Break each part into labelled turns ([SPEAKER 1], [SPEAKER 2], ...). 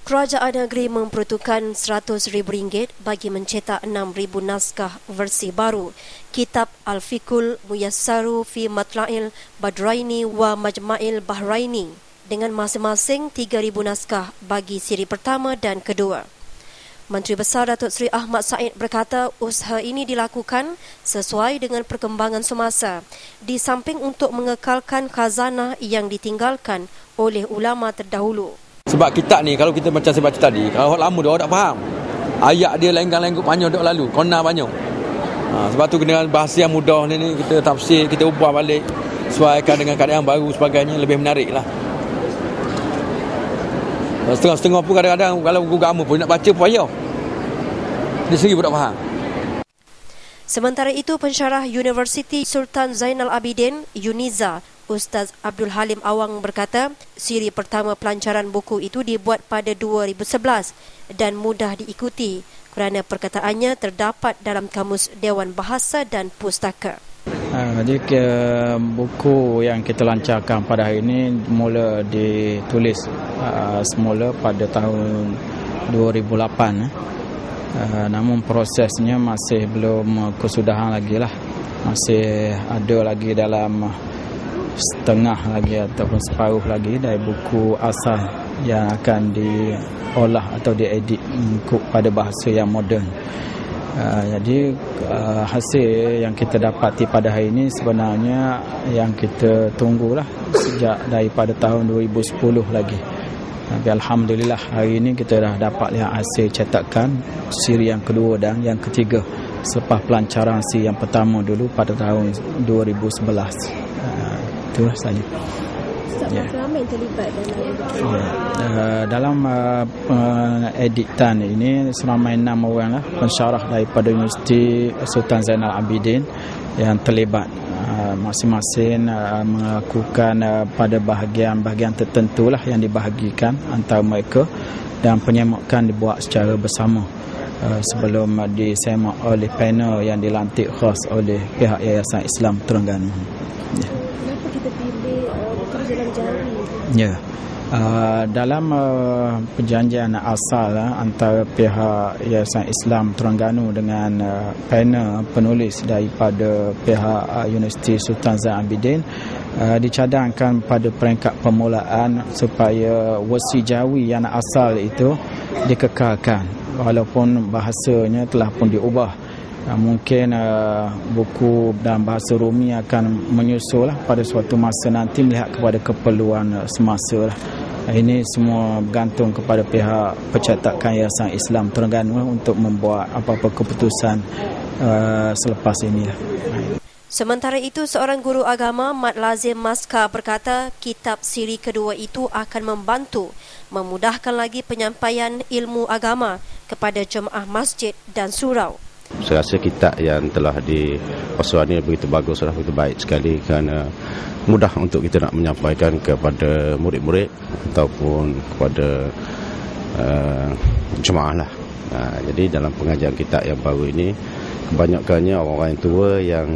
[SPEAKER 1] Kerajaan negeri memperuntukkan RM100,000 bagi mencetak 6,000 naskah versi baru Kitab Al-Fiqhul Muyassaru fi Matla'il Badraini wa Majma'il Bahraini dengan masing-masing 3,000 naskah bagi siri pertama dan kedua. Menteri Besar Datuk Seri Ahmad Said berkata usaha ini dilakukan sesuai dengan perkembangan semasa di samping untuk mengekalkan khazanah yang ditinggalkan oleh ulama terdahulu.
[SPEAKER 2] Sebab kitab ni, kalau kita macam saya baca tadi, kalau orang lama dia orang tak faham. Ayat dia lenggang-lenggut panjang duk lalu, kona panjang. Sebab tu dengan bahasa yang mudah ni kita tafsir, kita ubah balik, sesuaikan dengan keadaan baru sebagainya, lebih menarik lah. Setengah-setengah pun kadang-kadang kalau buku agama pun nak baca pun payah. Dia sendiri pun tak faham.
[SPEAKER 1] Sementara itu, pensyarah Universiti Sultan Zainal Abidin, UNIZA, Ustaz Abdul Halim Awang berkata, siri pertama pelancaran buku itu dibuat pada 2011 dan mudah diikuti kerana perkataannya terdapat dalam Kamus Dewan Bahasa dan Pustaka.
[SPEAKER 3] Jadi buku yang kita lancarkan pada hari ini mula ditulis semula pada tahun 2008. Namun prosesnya masih belum kesudahan lagi lah. Masih ada lagi dalam setengah lagi ataupun separuh lagi dari buku asal yang akan diolah atau diedit pada bahasa yang moden. Jadi hasil yang kita dapati pada hari ini sebenarnya yang kita tunggulah sejak daripada tahun 2010 lagi. Tapi alhamdulillah hari ini kita dah dapat lihat hasil cetakan siri yang kedua dan yang ketiga selepas pelancaran siri yang pertama dulu pada tahun 2011. Itulah saja.
[SPEAKER 1] Berapa ramai terlibat
[SPEAKER 3] dalam editan ini? Seramai 6 orang lah pensyarah daripada Universiti Sultan Zainal Abidin yang terlibat. Masing-masing melakukan pada bahagian-bahagian tertentu lah yang dibahagikan antara mereka, dan penyemakan dibuat secara bersama sebelum disemak oleh panel yang dilantik khas oleh pihak Yayasan Islam Terengganu.
[SPEAKER 1] Kenapa kita pilih perjalanan jari?
[SPEAKER 3] Ya. Dalam perjanjian asal antara pihak Yayasan Islam Terengganu dengan panel penulis daripada pihak Universiti Sultan Zainal Abidin, dicadangkan pada peringkat permulaan supaya versi Jawi yang asal itu dikekalkan walaupun bahasanya telah pun diubah. Mungkin buku dalam bahasa Rumi akan menyusul pada suatu masa nanti melihat kepada keperluan semasa lah. Ini semua bergantung kepada pihak percetakan Yayasan Islam Terengganu untuk membuat apa-apa keputusan selepas ini lah.
[SPEAKER 1] Sementara itu, seorang guru agama, Mat Lazim Maska, berkata kitab siri kedua itu akan membantu memudahkan lagi penyampaian ilmu agama kepada jemaah masjid dan surau.
[SPEAKER 4] Saya rasa kitab yang telah dipasuan ini begitu bagus, begitu baik sekali kerana mudah untuk kita nak menyampaikan kepada murid-murid ataupun kepada jemaah lah. Jadi dalam pengajian kitab yang baru ini, kebanyakannya orang-orang yang tua yang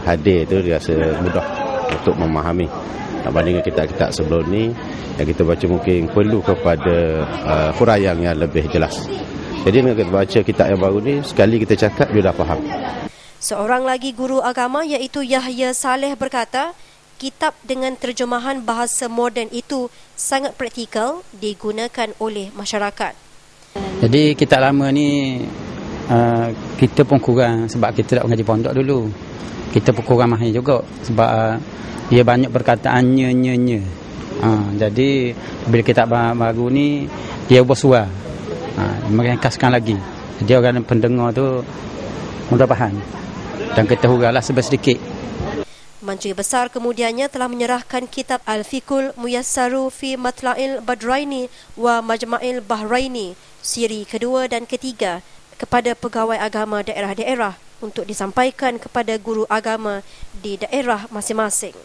[SPEAKER 4] hadir itu dirasa mudah untuk memahami. Bandingkan kitab-kitab sebelum ni yang kita baca mungkin perlu kepada huraian yang lebih jelas. Jadi dengan kita baca kitab yang baru ni, sekali kita cakap dia dah faham.
[SPEAKER 1] Seorang lagi guru agama iaitu Yahya Saleh berkata, kitab dengan terjemahan bahasa moden itu sangat praktikal digunakan oleh masyarakat.
[SPEAKER 5] Jadi kitab lama ni kita pun kurang sebab kita tak mengaji pondok dulu. Kita pun kurang mahir juga sebab dia banyak perkataan nye. Jadi bila kitab baru ni dia ubah suara. Meringkaskan lagi. Jadi orang pendengar tu mudah faham dan kita hurailah sedikit.
[SPEAKER 1] Menteri Besar kemudiannya telah menyerahkan kitab Al-Fiqhul Muyassaru fi Matla'il Badraini wa Majma'il Bahraini siri kedua dan ketiga kepada pegawai agama daerah-daerah untuk disampaikan kepada guru agama di daerah masing-masing.